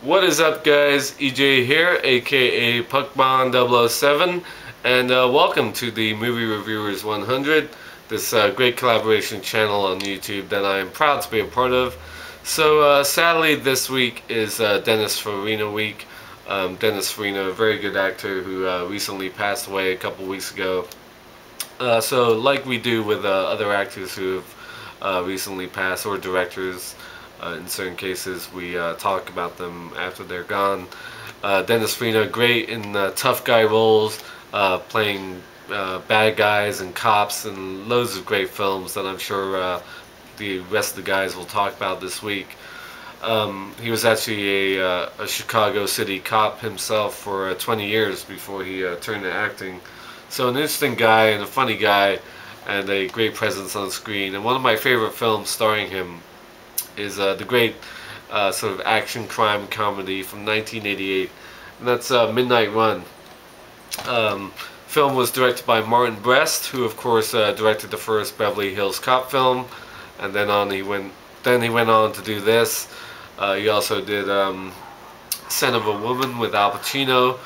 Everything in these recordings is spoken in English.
What is up, guys? EJ here, aka Puckbond007, and welcome to the Movie Reviewers 100, this great collaboration channel on YouTube that I am proud to be a part of. So sadly this week is Dennis Farina week. Dennis Farina, a very good actor who recently passed away a couple weeks ago. So like we do with other actors who have recently passed, or directors, in certain cases we talk about them after they're gone. Dennis Farina, great in tough guy roles, playing bad guys and cops and loads of great films that I'm sure the rest of the guys will talk about this week. He was actually a Chicago City cop himself for 20 years before he turned to acting. So an interesting guy and a funny guy and a great presence on screen. And one of my favorite films starring him is the great sort of action crime comedy from 1988, and that's Midnight Run. Film was directed by Martin Brest, who of course directed the first Beverly Hills Cop film, and then he went on to do this. He also did Scent of a Woman with Al Pacino,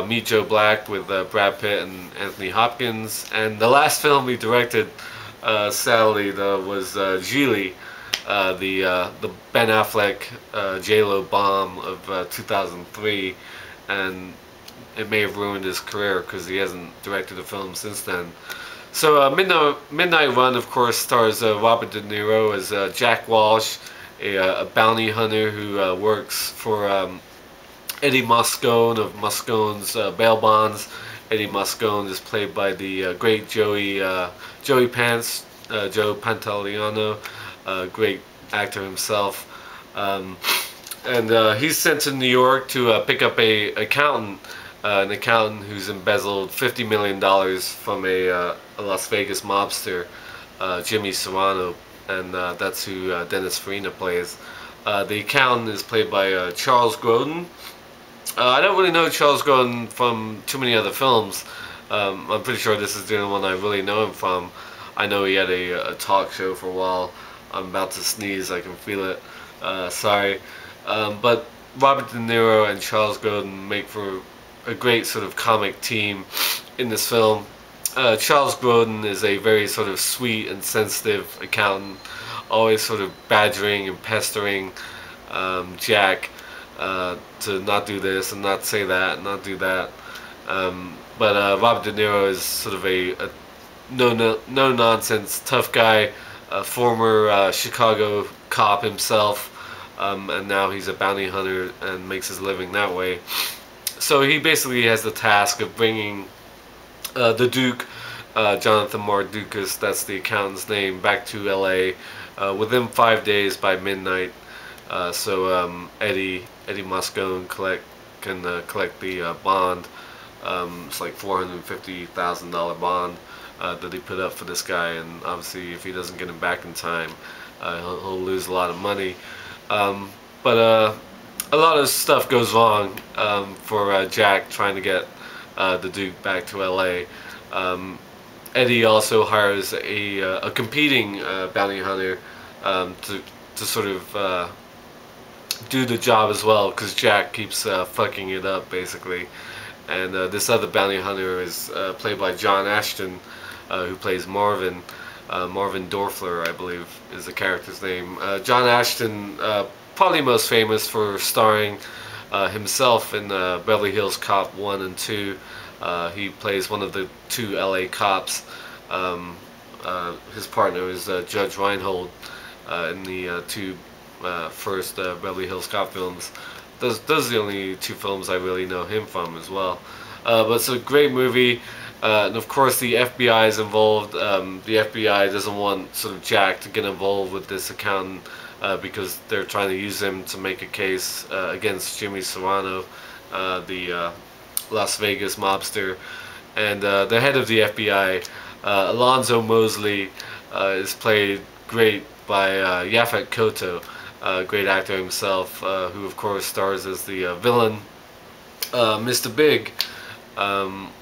Meet Joe Black with Brad Pitt and Anthony Hopkins, and the last film he directed, sadly, was Geely, the Ben Affleck J-Lo bomb of 2003, and it may have ruined his career because he hasn't directed a film since then. So Midnight Run, of course, stars Robert De Niro as Jack Walsh, a bounty hunter who works for Eddie Moscone of Moscone's bail bonds. Eddie Moscone is played by the great Joey Pants, Joe Pantoliano, great actor himself. And he's sent to New York to pick up an accountant who's embezzled $50 million from a Las Vegas mobster, Jimmy Serrano, and that's who Dennis Farina plays. The accountant is played by Charles Grodin. I don't really know Charles Grodin from too many other films. I'm pretty sure this is the only one I really know him from. I know he had a talk show for a while. I'm about to sneeze, I can feel it. Sorry. But Robert De Niro and Charles Grodin make for a great sort of comic team in this film. Charles Grodin is a very sort of sweet and sensitive accountant, always sort of badgering and pestering Jack to not do this and not say that and not do that. But Robert De Niro is sort of a no-nonsense tough guy, a former Chicago cop himself, and now he's a bounty hunter and makes his living that way. So he basically has the task of bringing the Duke, Jonathan Mardukas, that's the accountant's name, back to LA within 5 days by midnight. So Eddie Moscone can collect the bond. It's like $450,000 bond that he put up for this guy, and obviously if he doesn't get him back in time, he'll lose a lot of money. But a lot of stuff goes wrong for Jack trying to get the Duke back to LA. Eddie also hires a competing bounty hunter to sort of do the job as well, because Jack keeps fucking it up basically. And this other bounty hunter is played by John Ashton, who plays Marvin. Marvin Dorfler, I believe, is the character's name. John Ashton, probably most famous for starring himself in Beverly Hills Cop 1 and 2. He plays one of the two LA cops. His partner is Judge Reinhold in the two first Beverly Hills Cop films. Those are the only two films I really know him from as well. But it's a great movie. And of course the FBI is involved. The FBI doesn't want sort of Jack to get involved with this accountant because they're trying to use him to make a case against Jimmy Serrano, the Las Vegas mobster. And the head of the FBI, Alonzo Mosley, is played great by Yaphet Kotto, great actor himself, who of course stars as the villain, Mr. Big,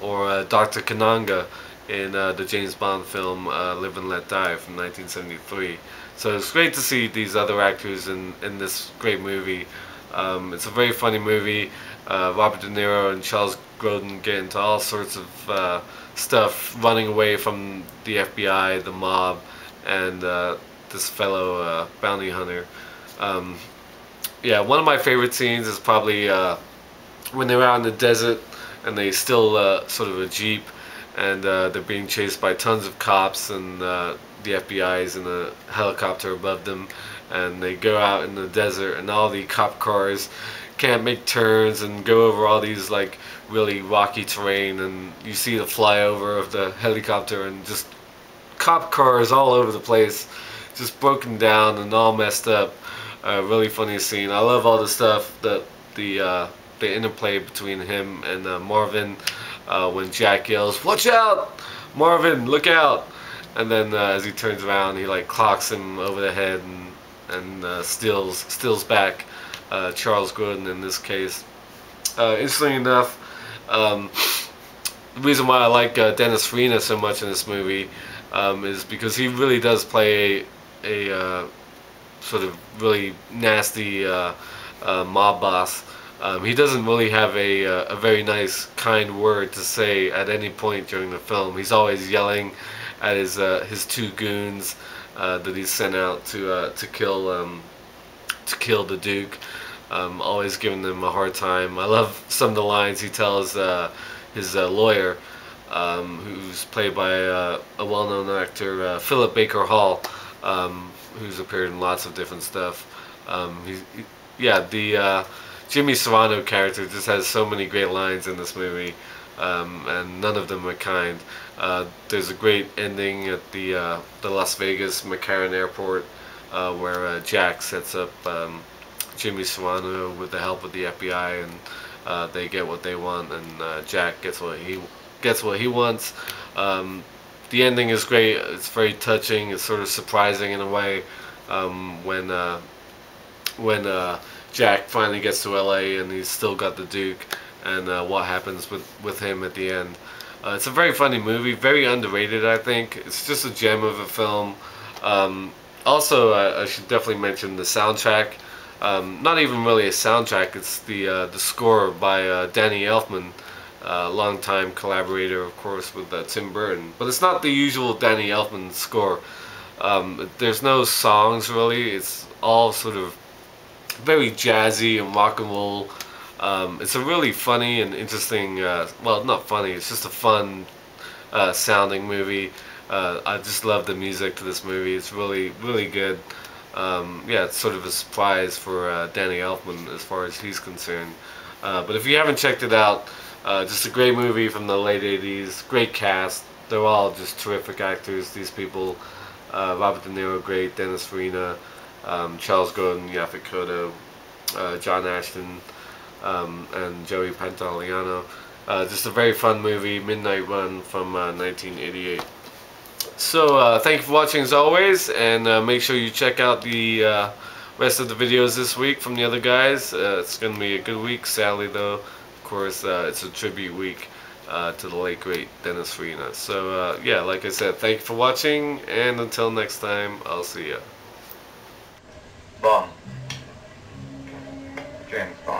or Dr. Kananga in the James Bond film Live and Let Die from 1973. So it's great to see these other actors in this great movie. It's a very funny movie. Robert De Niro and Charles Grodin get into all sorts of stuff, running away from the FBI, the mob, and this fellow bounty hunter. Um, yeah, one of my favorite scenes is probably when they're out in the desert and they steal sort of a jeep, and they're being chased by tons of cops, and the FBI is in a helicopter above them, and they go out in the desert and all the cop cars can't make turns and go over all these like really rocky terrain, and you see the flyover of the helicopter and just cop cars all over the place, just broken down and all messed up. Really funny scene. I love all the stuff that the interplay between him and Marvin, when Jack yells, "Watch out, Marvin! Look out!" And then as he turns around, he like clocks him over the head and steals back Charles Grodin in this case. Interestingly enough, the reason why I like Dennis Farina so much in this movie is because he really does play a sort of really nasty mob boss. He doesn't really have a very nice, kind word to say at any point during the film. He's always yelling at his two goons that he's sent out to kill the Duke. Always giving them a hard time. I love some of the lines he tells his lawyer, who's played by a well-known actor, Philip Baker Hall, who's appeared in lots of different stuff. The Jimmy Serrano character just has so many great lines in this movie, and none of them are kind. There's a great ending at the Las Vegas McCarran Airport, where Jack sets up Jimmy Serrano with the help of the FBI, and they get what they want, and Jack gets what he wants. The ending is great. It's very touching. It's sort of surprising in a way, when Jack finally gets to LA and he's still got the Duke, and what happens with him at the end. It's a very funny movie, very underrated, I think. It's just a gem of a film. Also, I should definitely mention the soundtrack. Not even really a soundtrack, it's the score by Danny Elfman, longtime collaborator, of course, with Tim Burton. But it's not the usual Danny Elfman score. There's no songs, really. It's all sort of very jazzy and rock and roll. It's a really funny and interesting, well, not funny, it's just a fun sounding movie. I just love the music to this movie. It's really, really good. Yeah, it's sort of a surprise for Danny Elfman as far as he's concerned. But if you haven't checked it out, just a great movie from the late 80s, great cast. They're all just terrific actors, these people. Robert De Niro, great, Dennis Farina, Charles Grodin, Yaphet Kotto, John Ashton, and Joey Pantoliano. Just a very fun movie, Midnight Run from 1988. So thank you for watching as always, and make sure you check out the rest of the videos this week from the other guys. It's going to be a good week, sadly though. Of course, it's a tribute week to the late great Dennis Farina. So yeah, like I said, thank you for watching, and until next time, I'll see ya. Bond. James Bond.